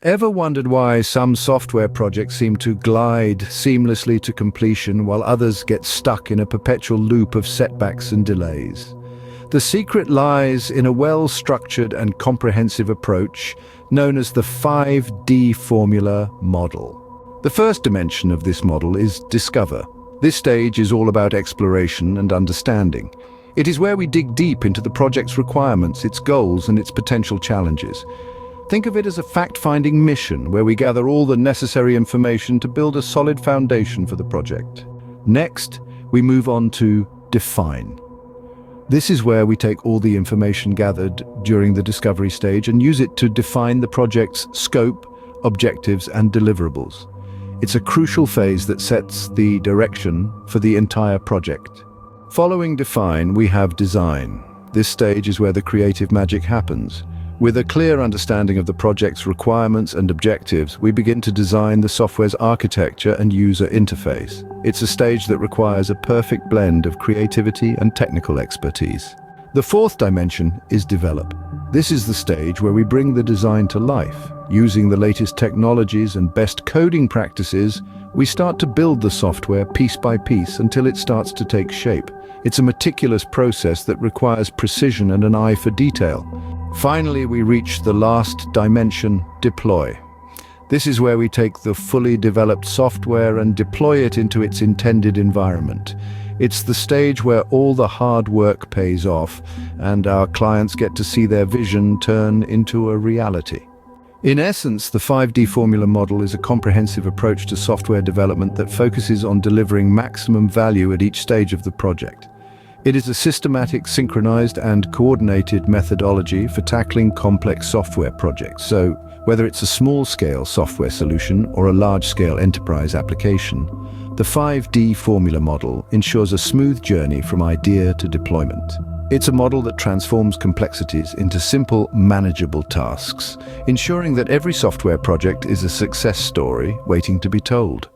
Ever wondered why some software projects seem to glide seamlessly to completion while others get stuck in a perpetual loop of setbacks and delays? The secret lies in a well-structured and comprehensive approach known as the 5D formula model. The first dimension of this model is discover. This stage is all about exploration and understanding. It is where we dig deep into the project's requirements, its goals, and its potential challenges. Think of it as a fact-finding mission where we gather all the necessary information to build a solid foundation for the project. Next, we move on to define. This is where we take all the information gathered during the discovery stage and use it to define the project's scope, objectives, and deliverables. It's a crucial phase that sets the direction for the entire project. Following define, we have design. This stage is where the creative magic happens. With a clear understanding of the project's requirements and objectives, we begin to design the software's architecture and user interface. It's a stage that requires a perfect blend of creativity and technical expertise. The fourth dimension is develop. This is the stage where we bring the design to life. Using the latest technologies and best coding practices, we start to build the software piece by piece until it starts to take shape. It's a meticulous process that requires precision and an eye for detail. Finally, we reach the last dimension, deploy. This is where we take the fully developed software and deploy it into its intended environment. It's the stage where all the hard work pays off and our clients get to see their vision turn into a reality. In essence, the 5D formula model is a comprehensive approach to software development that focuses on delivering maximum value at each stage of the project. It is a systematic, synchronized, and coordinated methodology for tackling complex software projects. So, whether it's a small-scale software solution or a large-scale enterprise application, the 5D formula model ensures a smooth journey from idea to deployment. It's a model that transforms complexities into simple, manageable tasks, ensuring that every software project is a success story waiting to be told.